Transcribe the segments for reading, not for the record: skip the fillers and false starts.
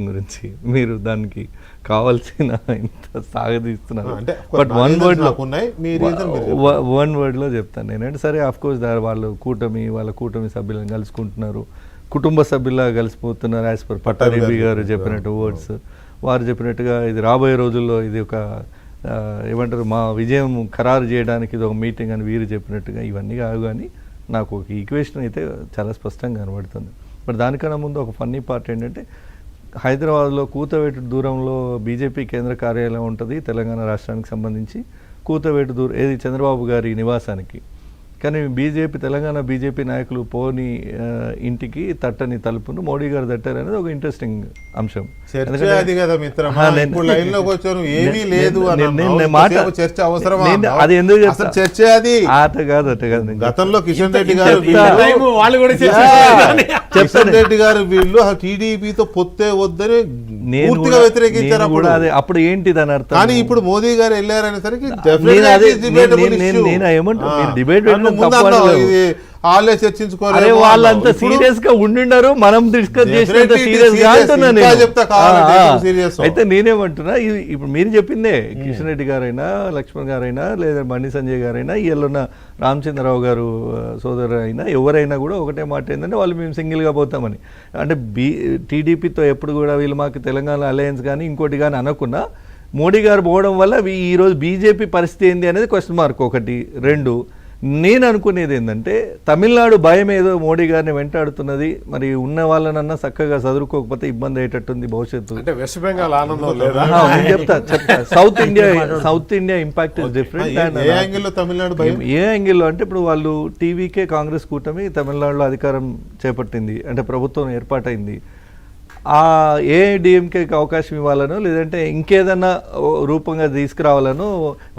గురించి మీరు దానికి కావాల్సిన ఇంత సాగదీస్తున్నారు. బట్ వన్ వర్డ్లో చెప్తాను నేనంటే, సరే ఆఫ్ కోర్స్ వాళ్ళ కూటమి సభ్యులను కలుసుకుంటున్నారు, కుటుంబ సభ్యులా కలిసిపోతున్నారు యాజ్ పర్ పట్టారెడ్డి గారు చెప్పినట్టు వర్డ్స్. వారు చెప్పినట్టుగా ఇది రాబోయే రోజుల్లో ఇది ఒక ఏమంటారు మా విజయం ఖరారు చేయడానికి ఇది ఒక మీటింగ్ అని వీరు చెప్పినట్టుగా ఇవన్నీ కాదు. కానీ నాకు ఒక ఈక్వేషన్ అయితే చాలా స్పష్టంగా కనబడుతుంది. బట్ దానికన్నా ముందు ఒక ఫన్నీ పార్ట్ ఏంటంటే, హైదరాబాద్లో కూతవేటు దూరంలో బీజేపీ కేంద్ర కార్యాలయం ఉంటుంది తెలంగాణ రాష్ట్రానికి సంబంధించి. కూతవేటు దూరం ఏది చంద్రబాబు గారి నివాసానికి. కానీ తెలంగాణ బీజేపీ నాయకులు పోని ఇంటికి తట్టని తలుపును మోడీ గారు తట్టారు అనేది ఒక ఇంట్రెస్టింగ్ అంశం. అది ఎందుకు అట కాదు గతంలో కిషన్ రెడ్డి గారు వీళ్ళు టీడీపీతో పొత్తే వద్దని పూర్తిగా వ్యతిరేకించారు. అప్పుడు ఏంటి దాని అర్థం? కానీ ఇప్పుడు మోదీ గారు వెళ్ళారనేసరికి డిబేట్ వాళ్ళే చర్చించుకోవాలి. వాళ్ళంతా సీరియస్ గా ఉండినారు, మనం డిస్కస్ చేసినంత సీరియస్ గా అంటున్నాను. అయితే నేనేమంటున్నా, ఇప్పుడు మీరు చెప్పిందే కిషన్ రెడ్డి గారైనా లక్ష్మణ్ గారైనా లేదా బండి సంజయ్ గారైనా వీళ్ళున్న రామచంద్రరావు గారు సోదరు అయినా ఎవరైనా కూడా ఒకటే మాట ఏంటంటే, వాళ్ళు మేము సింగిల్గా పోతామని. అంటే టీడీపీతో ఎప్పుడు కూడా వీళ్ళు మాకు తెలంగాణ అలయన్స్ కానీ ఇంకోటి కానీ అనకున్నా, మోడీ గారు పోవడం వల్ల ఈరోజు బీజేపీ పరిస్థితి ఏంది అనేది క్వశ్చన్ మార్క్ ఒకటి. రెండు, నేను అనుకునేది ఏంటంటే, తమిళనాడు భయం ఏదో మోడీ గారిని వెంటాడుతున్నది. మరి ఉన్న వాళ్ళనన్నా చక్కగా చదువుకోకపోతే ఇబ్బంది అయ్యేటట్టుంది భవిష్యత్తు. వెస్ట్ బెంగాల్ ఆనందం లేదా? చెప్తా south India impact is different. ఏ యాంగిల్లో అంటే, ఇప్పుడు వాళ్ళు టీవీకే కాంగ్రెస్ కూటమి తమిళనాడులో అధికారం చేపట్టింది, అంటే ప్రభుత్వం ఏర్పాటైంది. ఆ ఏఐడిఎంకేకి అవకాశం ఇవ్వాలను లేదంటే ఇంకేదన్నా రూపంగా తీసుకురావాలను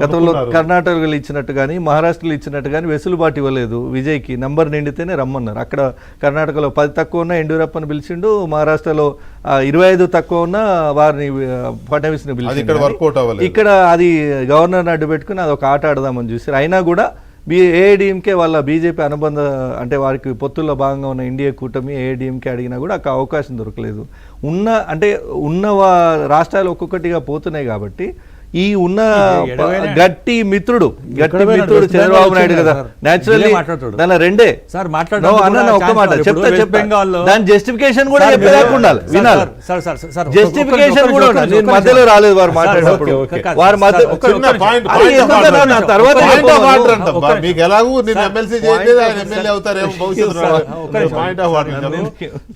గతంలో కర్ణాటకలో ఇచ్చినట్టు కానీ మహారాష్ట్రలో ఇచ్చినట్టు కానీ వెసులుబాటు ఇవ్వలేదు. విజయ్కి నంబర్ నిండితేనే రమ్మన్నారు. అక్కడ కర్ణాటకలో 10 తక్కువ ఉన్న యడ్యూరప్పని పిలిచిండు, మహారాష్ట్రలో 25 తక్కువ ఉన్న వారిని ఫడ్నవీస్ని పిలిచిండు. ఇక్కడ అది గవర్నర్ని అడ్డు పెట్టుకుని అది ఒక ఆట ఆడదామని చూసారు. అయినా కూడా ఏఐడిఎంకే వాళ్ళ బీజేపీ అనుబంధ అంటే వారికి పొత్తుల్లో భాగంగా ఉన్న ఇండియా కూటమి ఏఐడిఎంకే అడిగినా కూడా అక్కడ అవకాశం దొరకలేదు. ఉన్న రాష్ట్రాలు ఒక్కొక్కటిగా పోతున్నాయి కాబట్టి ఈ ఉన్న గట్టి మిత్రుడు చంద్రబాబు నాయుడు కదా, న్యాచురల్లీ దాని రెండే ఒక్క మాట చెప్తా దాని జస్టిఫికేషన్ కూడా చెప్పేదాకుండాలి, వినాలి. జస్టిఫికేషన్ కూడా ఉండాలి. మధ్యలో రాలేదు వారు మాట్లాడినప్పుడు. వారి తర్వాత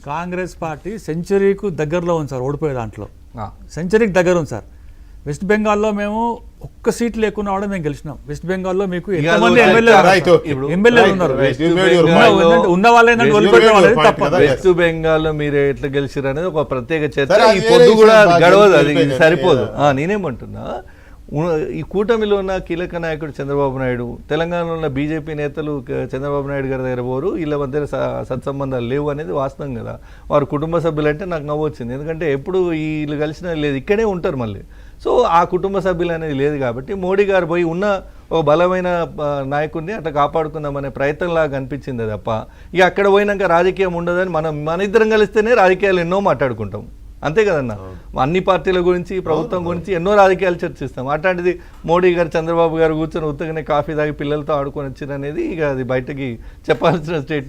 కాంగ్రెస్ పార్టీ సెంచరీకు దగ్గరలో ఉంది సార్, ఓడిపోయే దాంట్లో సెంచరీకి దగ్గర ఉంది సార్. వెస్ట్ బెంగాల్లో మేము ఒక్క సీట్ లేకున్నా కూడా మేము గెలిచినాం. వెస్ట్ బెంగాల్లో మీకు ఎంతమంది ఎమ్మెల్యేలు ఉన్నారు? ఉన్న వాళ్ళే తప్ప. వెస్ట్ బెంగాల్లో మీరు ఎట్లా గెలిచారు అనేది ఒక ప్రత్యేక చర్చ. ఈ పొద్దు కూడా గడవదు, అది సరిపోదు. నేనేమంటున్నా, ఈ కూటమిలో ఉన్న కీలక నాయకుడు చంద్రబాబు నాయుడు, తెలంగాణలో ఉన్న బీజేపీ నేతలు చంద్రబాబు నాయుడు గారి దగ్గర పోరు, వీళ్ళ మధ్య సత్సంబంధాలు లేవు అనేది వాస్తవం కదా. వారు కుటుంబ సభ్యులంటే నాకు నవ్వు వచ్చింది. ఎందుకంటే ఎప్పుడు వీళ్ళు కలిసిన లేదు, ఇక్కడే ఉంటారు మళ్ళీ. సో ఆ కుటుంబ సభ్యులు అనేది లేదు కాబట్టి మోడీ గారు పోయి ఉన్న ఒక బలమైన నాయకుడిని అట్లా కాపాడుకుందామనే ప్రయత్నంలాగా అనిపించింది తప్ప, ఇక అక్కడ పోయినాక రాజకీయం ఉండదని మన ఇద్దరం కలిస్తేనే రాజకీయాలు ఎన్నో మాట్లాడుకుంటాం, అంతే కదన్నా. అన్ని పార్టీల గురించి ప్రభుత్వం గురించి ఎన్నో రాజకీయాలు చర్చిస్తాం. అట్లాంటిది మోడీ గారు చంద్రబాబు గారు కూర్చొని ఉత్తగానే కాఫీ తాగి పిల్లలతో ఆడుకొని వచ్చిందనేది ఇక అది బయటకి చెప్పాల్సిన స్టేట్మెంట్.